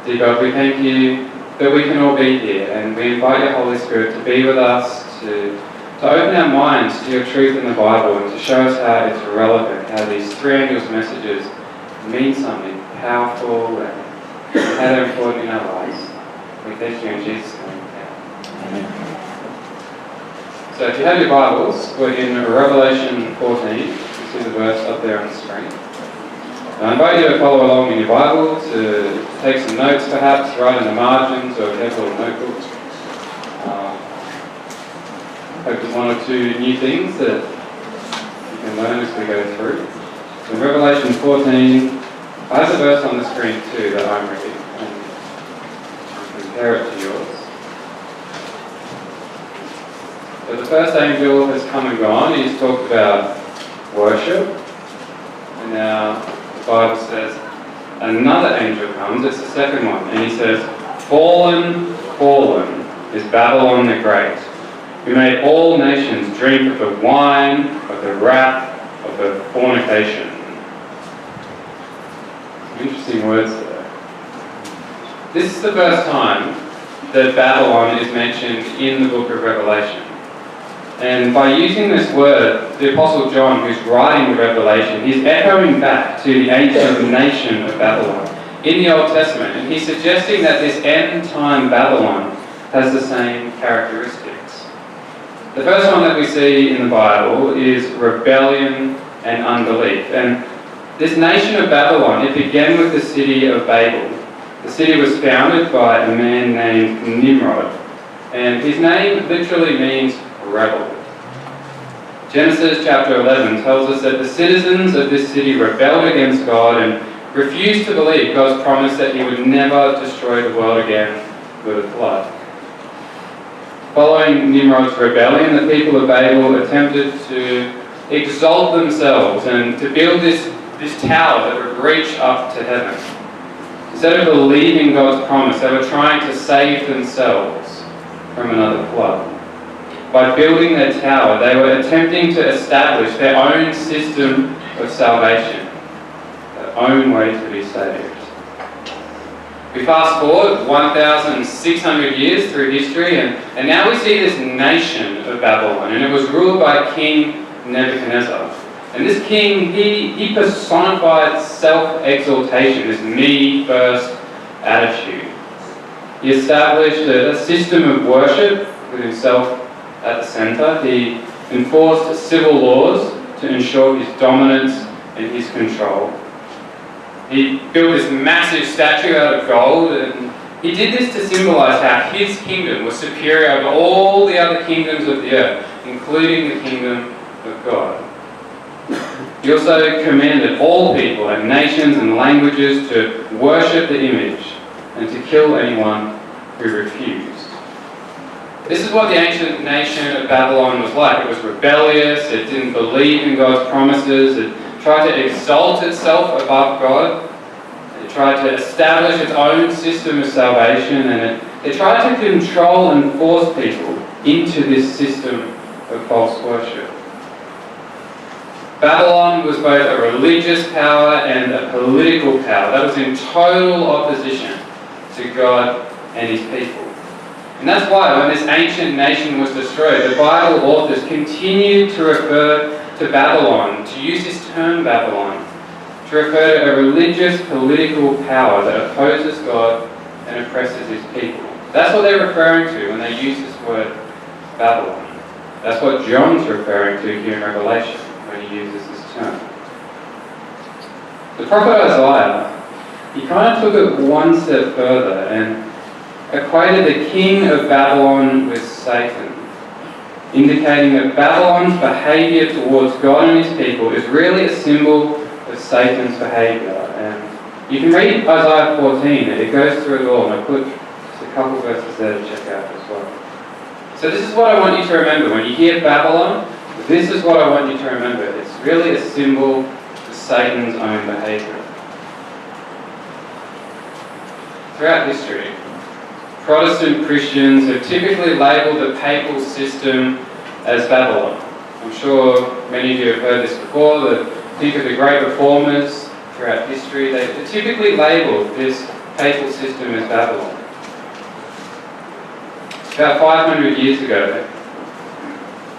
Dear God, we thank you that we can all be here, and we invite your Holy Spirit to be with us, to open our minds to your truth in the Bible and to show us how it's relevant, how these three angels' messages mean something powerful and how they're important in our lives. We thank you in Jesus' name. Amen. So if you have your Bibles, we're in Revelation 14. You see the verse up there on the screen. I invite you to follow along in your Bible, to take some notes perhaps, write in the margins, or if you have a little notebook. Hope there's one or two new things that you can learn as we go through. So in Revelation 14, I have the verse on the screen too that I'm reading, and compare it to yours. So the first angel has come and gone. He's talked about worship, and now the Bible says another angel comes. It's the second one, and he says, "Fallen, fallen is Babylon the Great, who made all nations drink of the wine of the wrath of her fornication." Interesting words there. This is the first time that Babylon is mentioned in the book of Revelation. And by using this word, the Apostle John, who's writing the Revelation, he's echoing back to the ancient nation of Babylon in the Old Testament. And he's suggesting that this end-time Babylon has the same characteristics. The first one that we see in the Bible is rebellion and unbelief. And this nation of Babylon, it began with the city of Babel. The city was founded by a man named Nimrod. And his name literally means rebel. Genesis chapter 11 tells us that the citizens of this city rebelled against God and refused to believe God's promise that he would never destroy the world again with a flood. Following Nimrod's rebellion, the people of Babel attempted to exalt themselves and to build this tower that would reach up to heaven. Instead of believing God's promise, they were trying to save themselves from another flood. By building their tower, they were attempting to establish their own system of salvation, their own way to be saved. We fast forward 1,600 years through history, and now we see this nation of Babylon, and it was ruled by King Nebuchadnezzar. And this king, he personified self-exaltation, this me-first attitude. He established a system of worship with himself at the centre. He enforced civil laws to ensure his dominance and his control. He built this massive statue out of gold, and he did this to symbolise how his kingdom was superior over all the other kingdoms of the earth, including the kingdom of God. He also commanded all people and nations and languages to worship the image and to kill anyone who refused. This is what the ancient nation of Babylon was like. It was rebellious, it didn't believe in God's promises, it tried to exalt itself above God, it tried to establish its own system of salvation, and it tried to control and force people into this system of false worship. Babylon was both a religious power and a political power that was in total opposition to God and his people. And that's why when this ancient nation was destroyed, the Bible authors continued to refer to Babylon, to use this term Babylon, to refer to a religious political power that opposes God and oppresses his people. That's what they're referring to when they use this word Babylon. That's what John's referring to here in Revelation when he uses this term. The prophet Isaiah, he kind of took it one step further and equated the king of Babylon with Satan, indicating that Babylon's behaviour towards God and his people is really a symbol of Satan's behaviour. And you can read Isaiah 14, it goes through it all, and I put just a couple verses there to check out as well. So this is what I want you to remember. When you hear Babylon, this is what I want you to remember. It's really a symbol of Satan's own behaviour. Throughout history, Protestant Christians have typically labelled the papal system as Babylon. I'm sure many of you have heard this before. Think of the great reformers throughout history. They typically labelled this papal system is Babylon. About 500 years ago,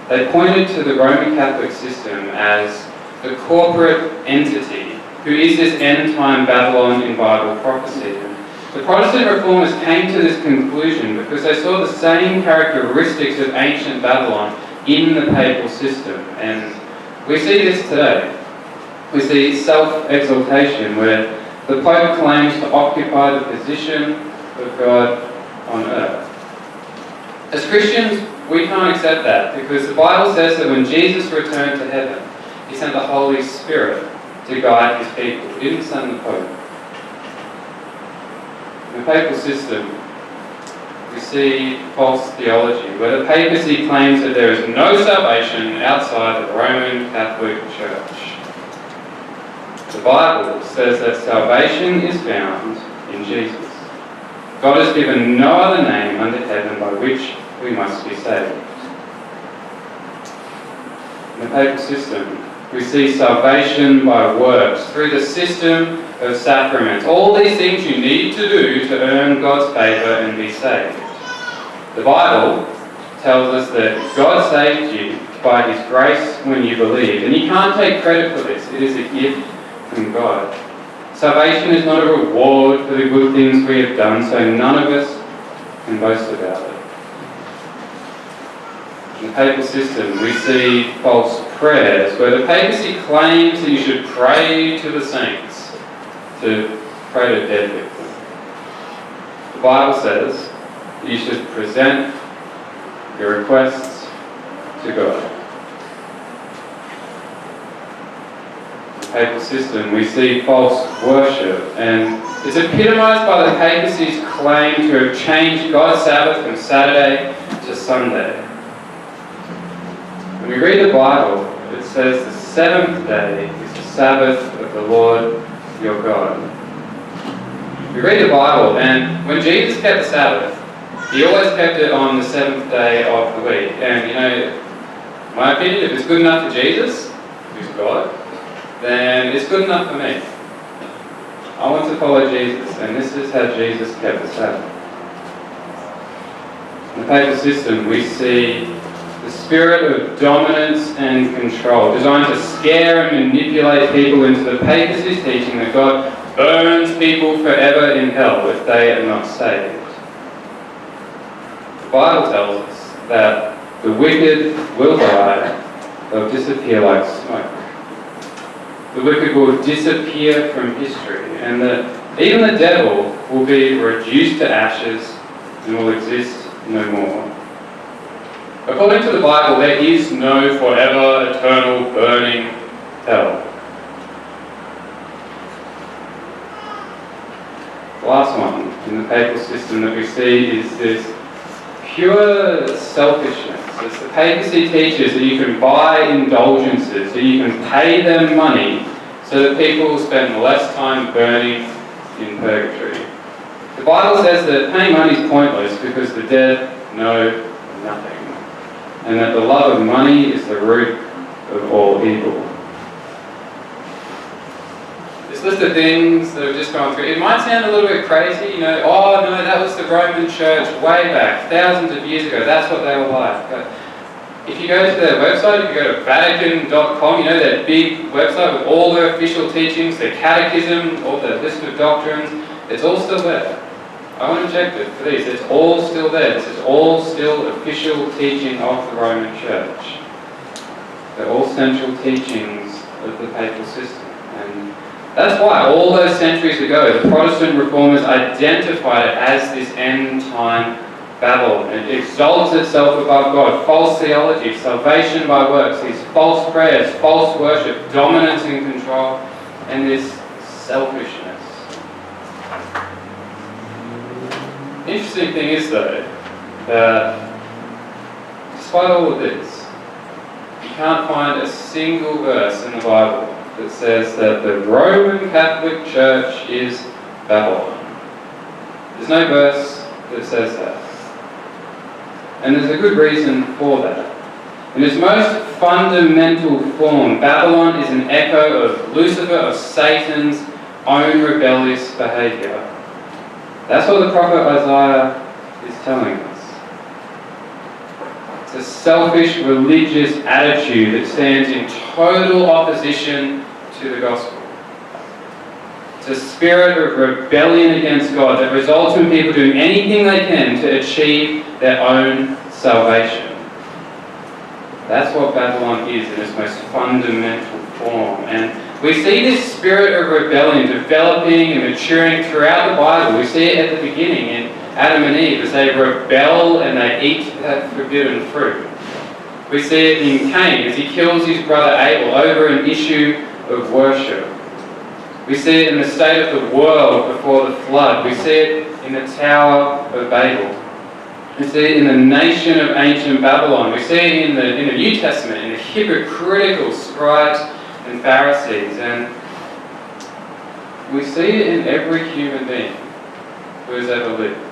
they pointed to the Roman Catholic system as the corporate entity who is this end-time Babylon in Bible prophecy. And the Protestant reformers came to this conclusion because they saw the same characteristics of ancient Babylon in the papal system. And we see this today. We see self-exaltation, where the Pope claims to occupy the position of God on earth. As Christians, we can't accept that because the Bible says that when Jesus returned to heaven, he sent the Holy Spirit to guide his people. He didn't send the Pope. In the papal system, we see false theology, where the papacy claims that there is no salvation outside the Roman Catholic Church. The Bible says that salvation is found in Jesus. God has given no other name under heaven by which we must be saved. In the papal system, we see salvation by works through the system of sacraments. All these things you need to do to earn God's favour and be saved. The Bible tells us that God saved you by his grace when you believe, and you can't take credit for this. It is a gift from God. Salvation is not a reward for the good things we have done, so none of us can boast about it. In the papal system, we see false prayers, where the papacy claims that you should pray to the saints, to pray to dead victims. The Bible says that you should present your requests to God. In the papal system, we see false worship, and it's epitomised by the papacy's claim to have changed God's Sabbath from Saturday to Sunday. When we read the Bible, it says the seventh day is the Sabbath of the Lord your God. We read the Bible, and when Jesus kept the Sabbath, he always kept it on the seventh day of the week. And you know, in my opinion, if it's good enough for Jesus, who's God, then it's good enough for me. I want to follow Jesus, and this is how Jesus kept the Sabbath. In the papal system, we see the spirit of dominance and control, designed to scare and manipulate people into the papacy's teaching that God burns people forever in hell if they are not saved. The Bible tells us that the wicked will die, they'll disappear like smoke. The wicked will disappear from history, and that even the devil will be reduced to ashes and will exist no more. According to the Bible, there is no forever, eternal, burning hell. The last one in the papal system that we see is this pure selfishness. As the papacy teaches that you can buy indulgences, that you can pay them money so that people will spend less time burning in purgatory. The Bible says that paying money is pointless because the dead know nothing, and that the love of money is the root of all evil. This list of things that have just gone through, it might sound a little bit crazy, you know, oh no, that was the Roman Church way back, thousands of years ago, that's what they were like. But if you go to their website, if you go to Vatican.com, you know, that big website with all their official teachings, their catechism, all their list of doctrines, it's all still there. I want to check it for these. It's all still there. This is all still official teaching of the Roman Church. They're all central teachings of the papal system. And that's why all those centuries ago, the Protestant reformers identified it as this end-time Babylon. It exalts itself above God. False theology, salvation by works, these false prayers, false worship, dominance and control, and this selfishness. The interesting thing is, though, that despite all of this, you can't find a single verse in the Bible that says that the Roman Catholic Church is Babylon. There's no verse that says that. And there's a good reason for that. In its most fundamental form, Babylon is an echo of Lucifer, of Satan's own rebellious behaviour. That's what the prophet Isaiah is telling us. It's a selfish religious attitude that stands in total opposition to the gospel. It's a spirit of rebellion against God that results in people doing anything they can to achieve their own salvation. That's what Babylon is in its most fundamental form. And we see this spirit of rebellion developing and maturing throughout the Bible. We see it at the beginning in Adam and Eve as they rebel and they eat that forbidden fruit. We see it in Cain as he kills his brother Abel over an issue of worship. We see it in the state of the world before the flood. We see it in the Tower of Babel. We see it in the nation of ancient Babylon. We see it in the New Testament, in the hypocritical scribes and Pharisees. And we see it in every human being who has ever lived.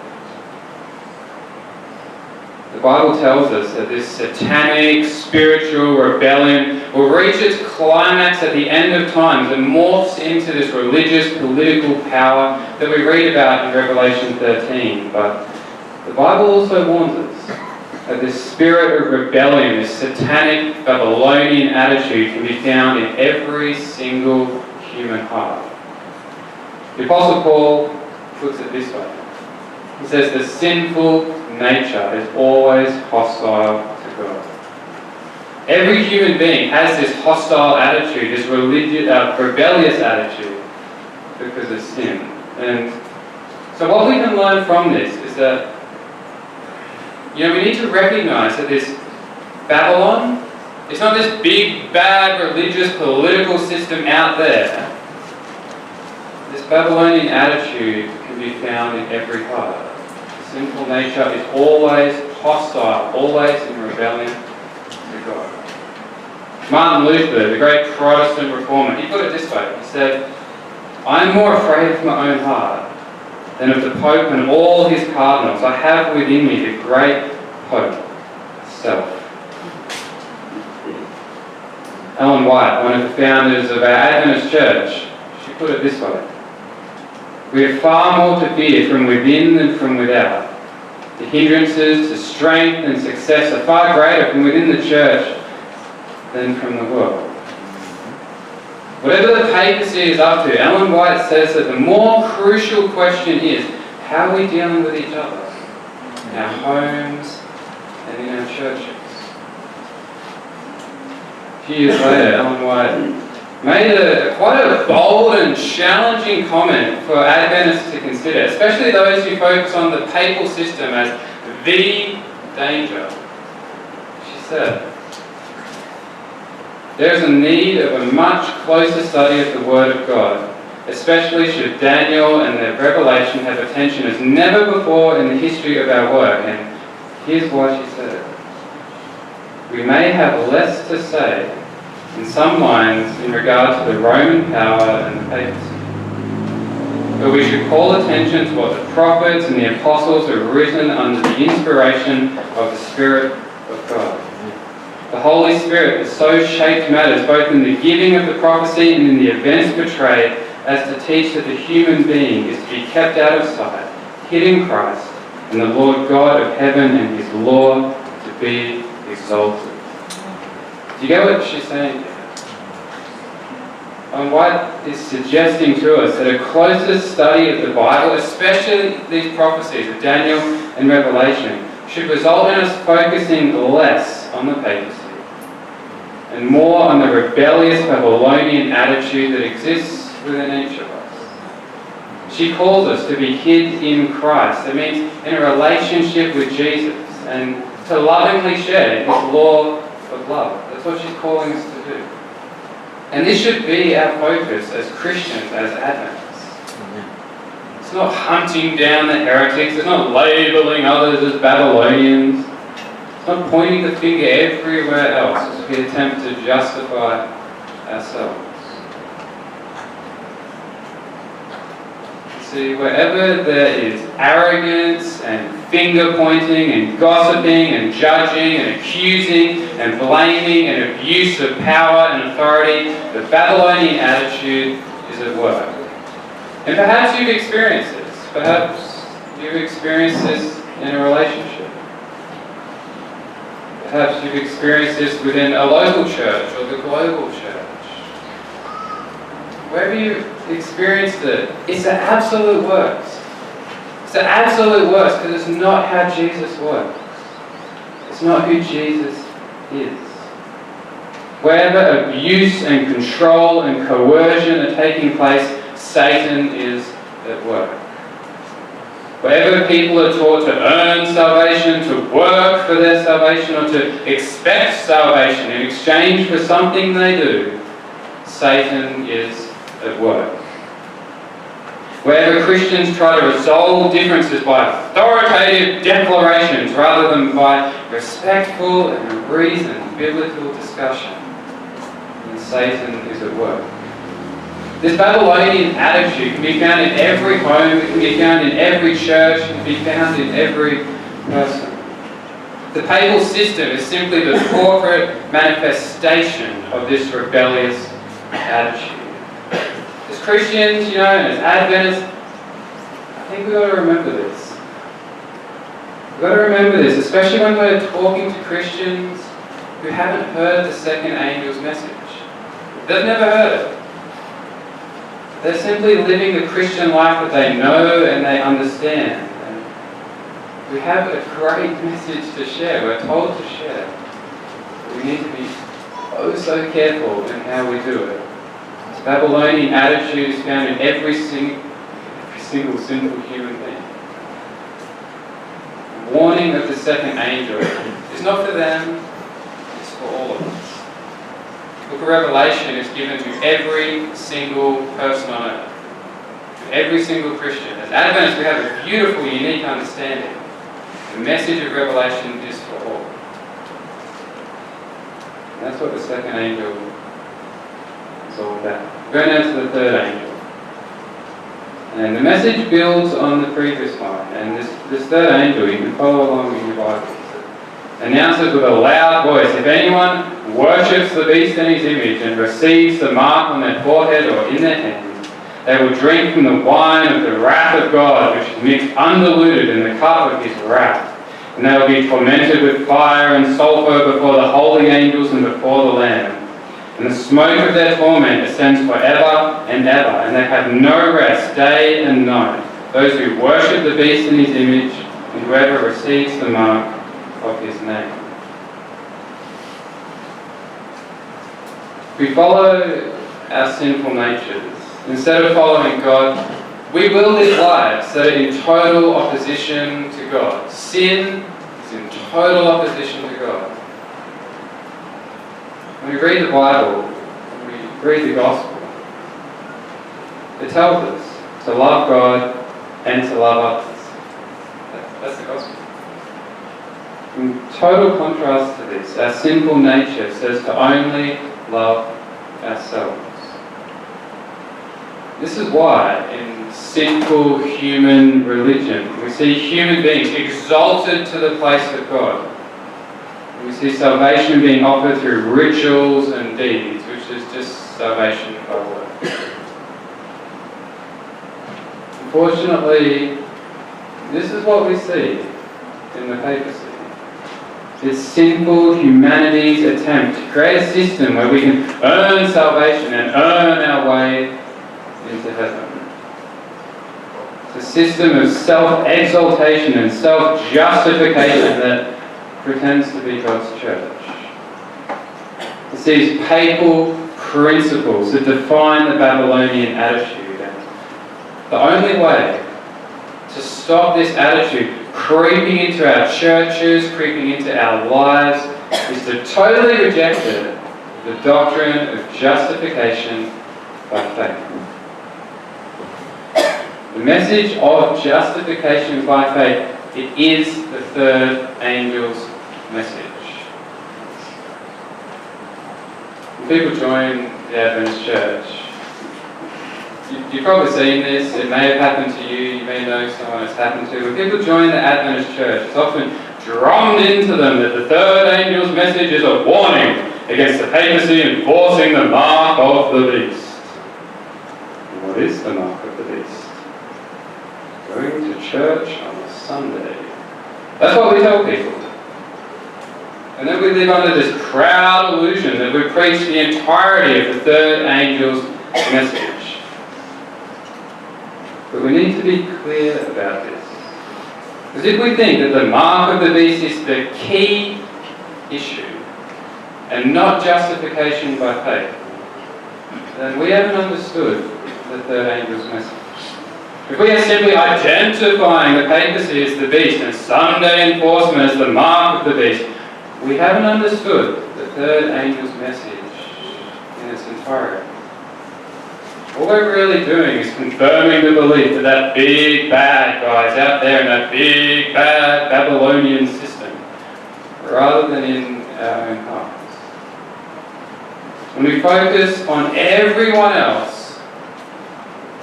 The Bible tells us that this satanic spiritual rebellion will reach its climax at the end of times and morphs into this religious political power that we read about in Revelation 13. But the Bible also warns us that this spirit of rebellion, this satanic Babylonian attitude can be found in every single human heart. The Apostle Paul puts it this way. He says the sinful nature is always hostile to God. Every human being has this hostile attitude, this rebellious attitude because of sin. And so what we can learn from this is that we need to recognize that this Babylon, it's not this big, bad, religious, political system out there. This Babylonian attitude can be found in every heart. The sinful nature is always hostile, always in rebellion to God. Martin Luther, the great Protestant reformer, he put it this way. He said, "I am more afraid of my own heart than of the Pope and all his cardinals. I have within me the great Pope, self." Ellen White, one of the founders of our Adventist church, she put it this way: "We have far more to fear from within than from without. The hindrances to strength and success are far greater from within the church than from the world." Whatever the papacy is up to, Ellen White says that the more crucial question is, how are we dealing with each other? In our homes and in our churches. A few years later, Ellen White made quite a bold and challenging comment for Adventists to consider, especially those who focus on the papal system as the danger. She said, "There is a need of a much closer study of the Word of God, especially should Daniel and the Revelation have attention as never before in the history of our work." And here's why she said it. "We may have less to say in some minds in regard to the Roman power and the papacy, but we should call attention to what the prophets and the apostles have written under the inspiration of the Spirit of God. The Holy Spirit has so shaped matters both in the giving of the prophecy and in the events portrayed as to teach that the human being is to be kept out of sight, hid in Christ, and the Lord God of heaven and his law to be exalted." Do you get what she's saying? And what is suggesting to us that a closer study of the Bible, especially these prophecies of Daniel and Revelation, should result in us focusing less on the papacy and more on the rebellious Babylonian attitude that exists within each of us. She calls us to be hid in Christ. That means in a relationship with Jesus and to lovingly share his law of love. That's what she's calling us to do. And this should be our focus as Christians, as Adventists. It's not hunting down the heretics. It's not labelling others as Babylonians. It's not pointing the finger everywhere else as we attempt to justify ourselves. See, wherever there is arrogance and finger pointing and gossiping and judging and accusing and blaming and abuse of power and authority, the Babylonian attitude is at work. And perhaps you've experienced this. Perhaps you've experienced this in a relationship. Perhaps you've experienced this within a local church or the global church. Wherever you've experienced it, it's the absolute worst. It's the absolute worst because it's not how Jesus works. It's not who Jesus is. Wherever abuse and control and coercion are taking place, Satan is at work. Wherever people are taught to earn salvation, to work for their salvation, or to expect salvation in exchange for something they do, Satan is at work. Wherever Christians try to resolve differences by authoritative declarations rather than by respectful and reasoned biblical discussion, then Satan is at work. This Babylonian attitude can be found in every home, it can be found in every church, it can be found in every person. The papal system is simply the corporate manifestation of this rebellious attitude. As Christians, and as Adventists, I think we've got to remember this. We've got to remember this, especially when we're talking to Christians who haven't heard the second angel's message. They've never heard it. They're simply living the Christian life that they know and they understand. And we have a great message to share. We're told to share. But we need to be oh so careful in how we do it. This Babylonian attitude is found in every single sinful human being. The warning of the second angel is not for them, it's for all of us. The book of Revelation is given to every single person on earth, to every single Christian. As Adventists, we have a beautiful, unique understanding. The message of Revelation is for all. And that's what the second angel is all about. Go now to the third angel. And the message builds on the previous one. And this third angel, you can follow along in your Bible, announces with a loud voice, if anyone worships the beast and his image and receives the mark on their forehead or in their hand, they will drink from the wine of the wrath of God, which is mixed undiluted in the cup of his wrath. And they will be tormented with fire and sulphur before the holy angels and before the Lamb. And the smoke of their torment ascends forever and ever, and they have no rest day and night, those who worship the beast and his image, and whoever receives the mark of his name. We follow our sinful natures. Instead of following God, we will live lives that are in total opposition to God. Sin is in total opposition to God. When we read the Bible, when we read the Gospel, it tells us to love God and to love others. That's the Gospel. In total contrast to this, our sinful nature says to only love ourselves. This is why in sinful human religion we see human beings exalted to the place of God. We see salvation being offered through rituals and deeds, which is just salvation by works. Unfortunately, this is what we see in the papacy. It's sinful humanity's attempt to create a system where we can earn salvation and earn our way into heaven. It's a system of self-exaltation and self-justification that pretends to be God's church. It's these papal principles that define the Babylonian attitude. And the only way to stop this attitude creeping into our churches, creeping into our lives, is to totally reject it, the doctrine of justification by faith. The message of justification by faith, it is the third angel's message. When people join the Adventist church, you've probably seen this, it may have happened to you, you may know someone it's happened to. When people join the Adventist church, it's often drummed into them that the third angel's message is a warning against the papacy enforcing the mark of the beast. What is the mark of the beast? Going to church on a Sunday. That's what we tell people. And then we live under this proud illusion that we preach the entirety of the third angel's message. But we need to be clear about this. Because if we think that the mark of the beast is the key issue, and not justification by faith, then we haven't understood the third angel's message. If we are simply identifying the papacy as the beast and Sunday enforcement as the mark of the beast, we haven't understood the third angel's message in its entirety. All we're really doing is confirming the belief that that big bad guy is out there in that big bad Babylonian system, rather than in our own hearts. When we focus on everyone else,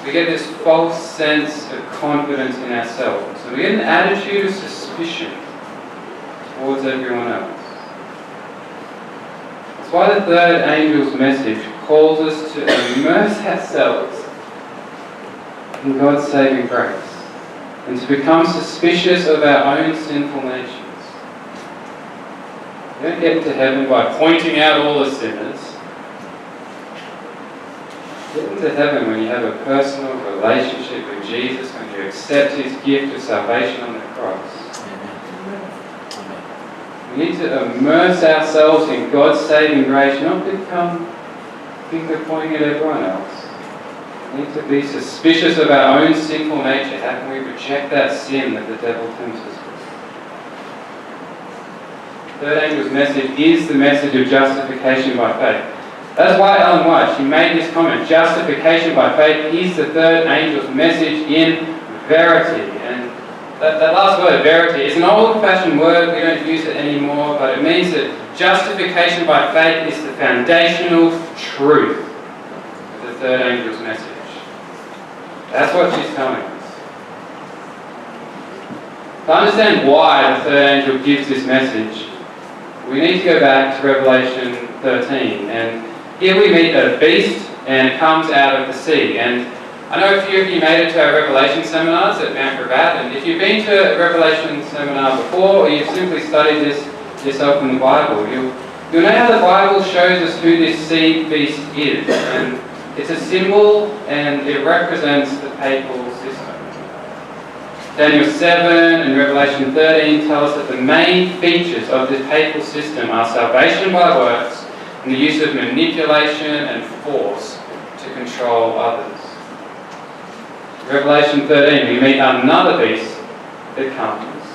we get this false sense of confidence in ourselves. And we get an attitude of suspicion towards everyone else. That's why the third angel's message calls us to immerse ourselves in God's saving grace and to become suspicious of our own sinful natures. You don't get into heaven by pointing out all the sinners. Get into heaven when you have a personal relationship with Jesus, when you accept His gift of salvation on the cross. Amen. We need to immerse ourselves in God's saving grace, not become finger pointing at everyone else. We need to be suspicious of our own sinful nature. How can we reject that sin that the devil tempts us with? The third angel's message is the message of justification by faith. That's why Ellen White, she made this comment, justification by faith is the third angel's message in verity. And that last word, verity, is an old-fashioned word. We don't use it anymore, but it means that justification by faith is the foundational truth of the third angel's message. That's what she's telling us. To understand why the third angel gives this message, we need to go back to Revelation 13. And here we meet a beast, and it comes out of the sea. And I know a few of you made it to our Revelation seminars at Mount Gravatt, and if you've been to a Revelation seminar before, or you've simply studied this yourself in the Bible, you'll know how the Bible shows us who this sea beast is. And it's a symbol, and it represents the papal system. Daniel 7 and Revelation 13 tell us that the main features of this papal system are salvation by works, and the use of manipulation and force to control others. In Revelation 13, we meet another beast that comes,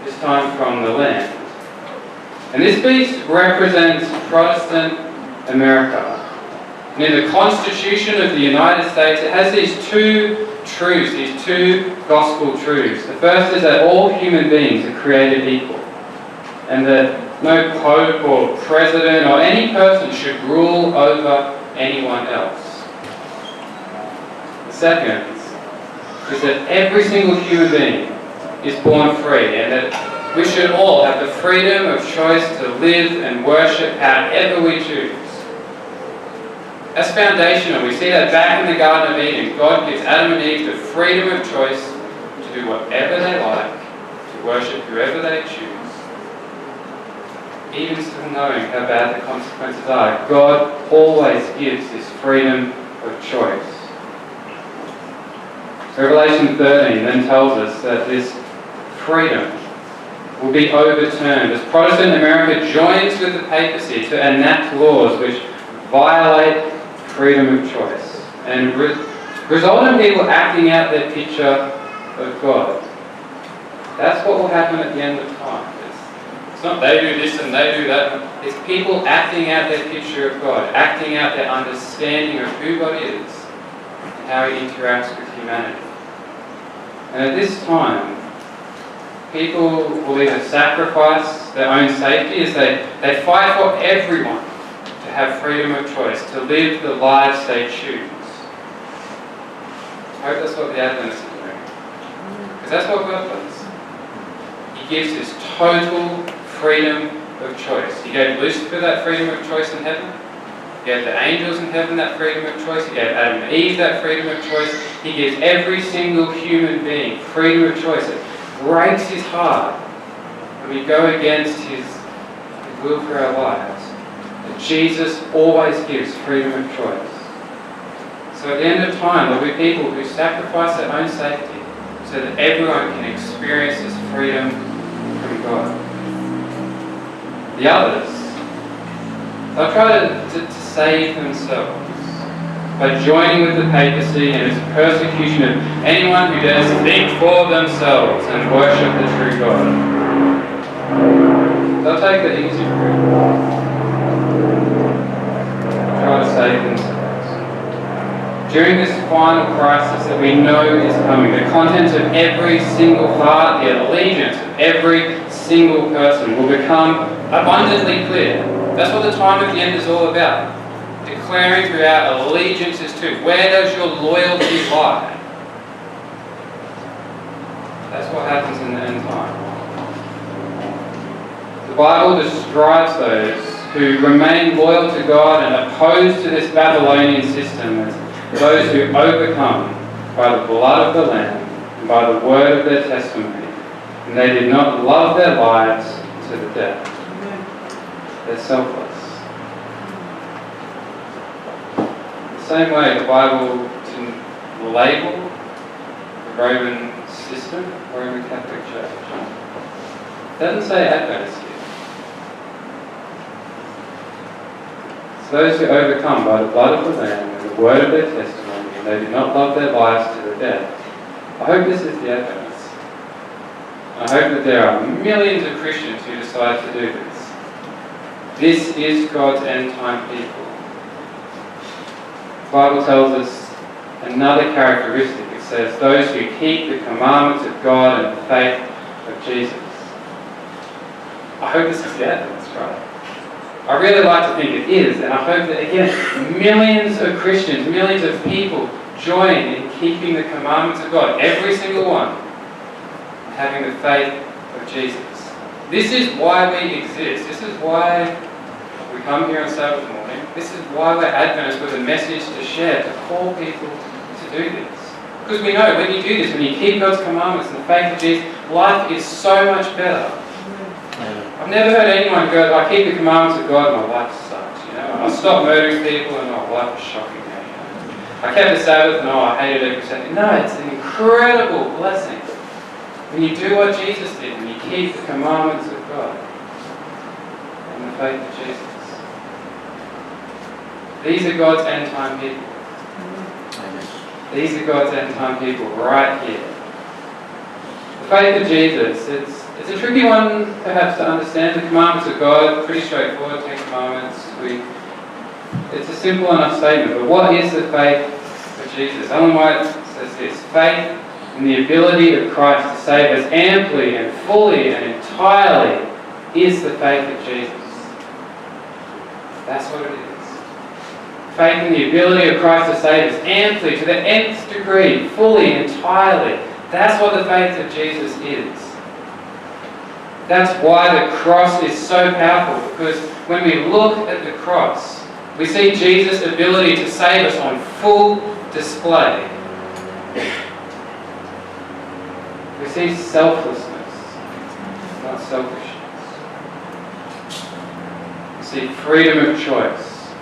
this time from the land. And this beast represents Protestant America. And in the Constitution of the United States, it has these two truths, these two gospel truths. The first is that all human beings are created equal, and that no pope or president or any person should rule over anyone else. The second is that every single human being is born free, and that we should all have the freedom of choice to live and worship however we choose. That's foundational. We see that back in the Garden of Eden. God gives Adam and Eve the freedom of choice to do whatever they like, to worship whoever they choose. Even still knowing how bad the consequences are, God always gives this freedom of choice. Revelation 13 then tells us that this freedom will be overturned as Protestant America joins with the papacy to enact laws which violate freedom of choice and result in people acting out their picture of God. That's what will happen at the end of time. It's not they do this and they do that. It's people acting out their picture of God, acting out their understanding of who God is and how He interacts with humanity. And at this time, people will either sacrifice their own safety as they fight for everyone to have freedom of choice, to live the lives they choose. I hope that's what the Adventists are doing. Because that's what God does. He gives this total freedom of choice. He gave Lucifer that freedom of choice in heaven. gave the angels in heaven that freedom of choice. He gave Adam and Eve that freedom of choice. He gives every single human being freedom of choice. It breaks his heart when we go against his will for our lives. But Jesus always gives freedom of choice. So at the end of time, there'll be people who sacrifice their own safety so that everyone can experience this freedom from God. The others, they'll try to save themselves by joining with the papacy and its persecution of anyone who dares think for themselves and worship the true God. They'll take the easy route. Try to save themselves. During this final crisis that we know is coming, the contents of every single heart, the allegiance of every single person will become abundantly clear. That's what the time of the end is all about. Declaring through our allegiances to. Where does your loyalty lie? That's what happens in the end time. The Bible describes those who remain loyal to God and opposed to this Babylonian system as those who overcome by the blood of the Lamb and by the word of their testimony, and they did not love their lives to the death. They're selfless. The same way the Bible didn't label the Roman system, Roman Catholic Church. It doesn't say Adventist here. It's those who overcome by the blood of the Lamb and the word of their testimony, and they do not love their lives to the death. I hope this is the Adventists. I hope that there are millions of Christians who decide to do this. This is God's end time people. The Bible tells us another characteristic. It says, those who keep the commandments of God and the faith of Jesus. I hope this is the Adventists, right? I really like to think it is, and I hope that, again, millions of Christians, millions of people join in keeping the commandments of God, every single one, and having the faith of Jesus. This is why we exist. This is why we come here on Sabbath morning. This is why we're Adventists with a message to share, to call people to do this. Because we know when you do this, when you keep God's commandments and the faith of Jesus, life is so much better. I've never heard anyone go, I keep the commandments of God and my life sucks, you know. I stopped murdering people and my life was shocking me. I kept the Sabbath and I hated every second. No, it's an incredible blessing. When you do what Jesus did, when you keep the commandments of God and the faith of Jesus. These are God's end time people. These are God's end time people right here. The faith of Jesus, it's a tricky one perhaps to understand. The commandments of God, pretty straightforward, 10 commandments. It's a simple enough statement, but what is the faith of Jesus? Ellen White says this: faith in the ability of Christ to save us amply and fully and entirely is the faith of Jesus. That's what it is. Faith in the ability of Christ to save us amply, to the nth degree, fully, entirely. That's what the faith of Jesus is. That's why the cross is so powerful, because when we look at the cross, we see Jesus' ability to save us on full display. We see selflessness, not selfishness. We see freedom of choice,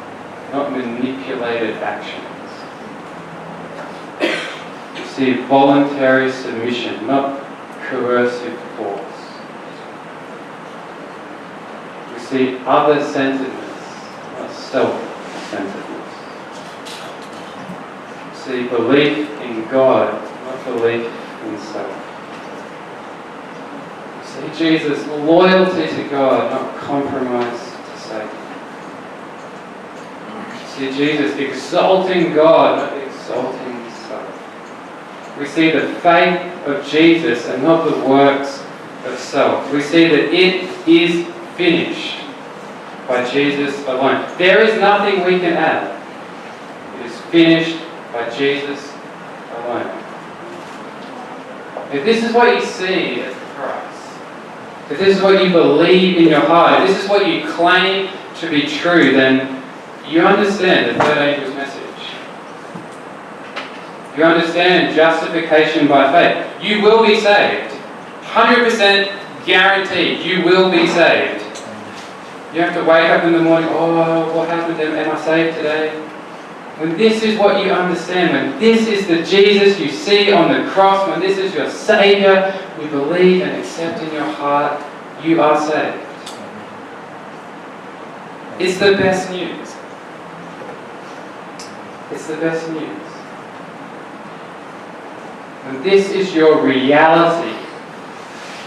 not manipulated actions. We see voluntary submission, not coercive force. We see other-centeredness, not self-centeredness. We see belief in God, not belief in self. We see Jesus' loyalty to God, not compromise to Satan. We see Jesus exalting God, not exalting self. We see the faith of Jesus and not the works of self. We see that it is finished by Jesus alone. There is nothing we can add. It is finished by Jesus alone. If this is what you see as the cross, if this is what you believe in your heart, if this is what you claim to be true, then you understand the third angel's message. You understand justification by faith. You will be saved. 100% guaranteed you will be saved. You have to wake up in the morning, oh, what happened? Am I saved today? When this is what you understand, when this is the Jesus you see on the cross, when this is your Saviour, you believe and accept in your heart, you are saved. It's the best news. It's the best news. And this is your reality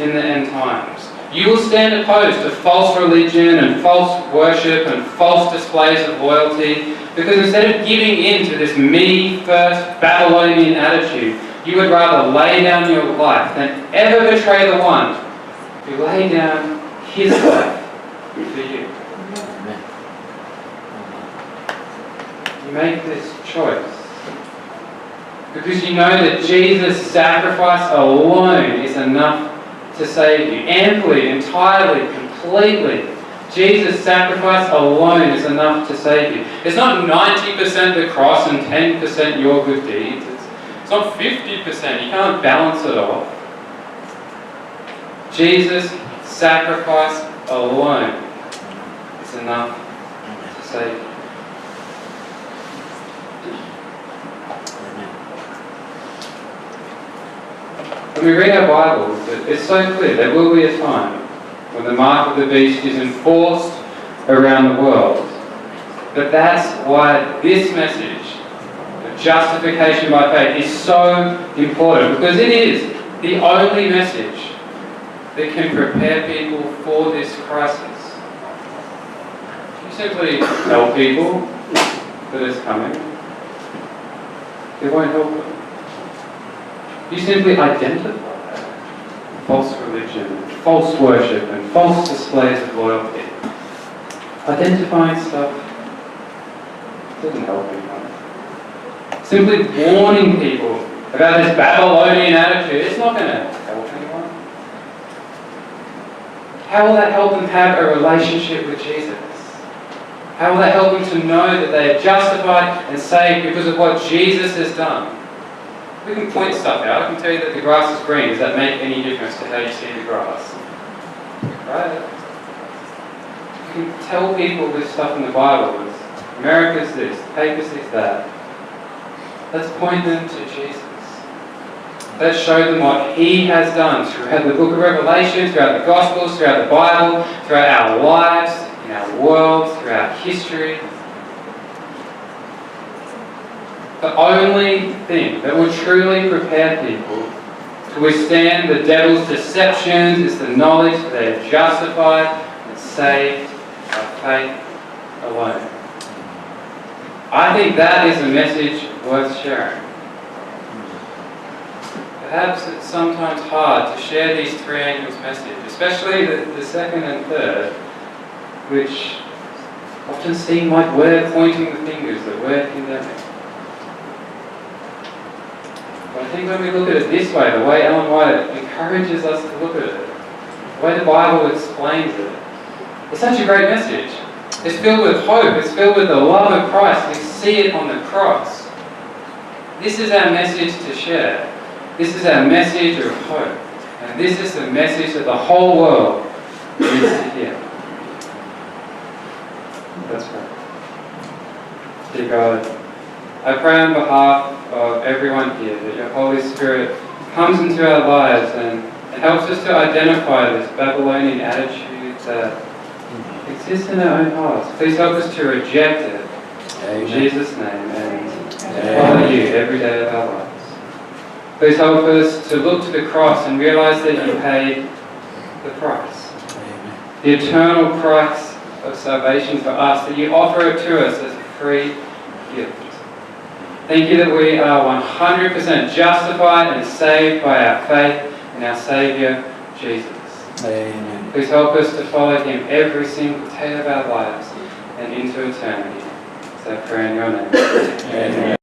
in the end times. You will stand opposed to false religion and false worship and false displays of loyalty, because instead of giving in to this me-first Babylonian attitude, you would rather lay down your life than ever betray the one who laid down his life for you. You make this choice because you know that Jesus' sacrifice alone is enough to save you. Amply, entirely, completely. Jesus' sacrifice alone is enough to save you. It's not 90% the cross and 10% your good deeds. It's not 50%. You can't balance it off. Jesus' sacrifice alone is enough to save you. When we read our Bibles, it's so clear there will be a time when the mark of the beast is enforced around the world. But that's why this message of justification by faith is so important, because it is the only message that can prepare people for this crisis. You simply tell people that it's coming, it won't help them. You simply identify false religion, false worship, and false displays of loyalty. Identifying stuff doesn't help anyone. Simply warning people about this Babylonian attitude, it's not going to help anyone. How will that help them have a relationship with Jesus? How will that help them to know that they are justified and saved because of what Jesus has done? We can point stuff out. I can tell you that the grass is green. Does that make any difference to how you see the grass? Right? You can tell people this stuff in the Bible. America's this, papacy's that. Let's point them to Jesus. Let's show them what He has done throughout the book of Revelation, throughout the Gospels, throughout the Bible, throughout our lives, in our world, throughout history. The only thing that will truly prepare people to withstand the devil's deceptions is the knowledge that they are justified and saved by faith alone. I think that is a message worth sharing. Perhaps it's sometimes hard to share these three angels' message, especially the second and third, which often seem like we're pointing the fingers, that we're condemning. But I think when we look at it this way, the way Ellen White encourages us to look at it, the way the Bible explains it, it's such a great message. It's filled with hope. It's filled with the love of Christ. We see it on the cross. This is our message to share. This is our message of hope. And this is the message that the whole world needs to hear. Let's pray. Dear God, I pray on behalf of everyone here that your Holy Spirit comes into our lives and helps us to identify this Babylonian attitude that exists in our own hearts. Please help us to reject it. Amen. In Jesus' name, and follow you every day of our lives. Please help us to look to the cross and realize that you paid the price. Amen. The eternal price of salvation for us, that you offer it to us as a free gift. Thank you that we are 100% justified and saved by our faith in our Saviour, Jesus. Amen. Please help us to follow Him every single day of our lives and into eternity. So I pray in your name. Amen.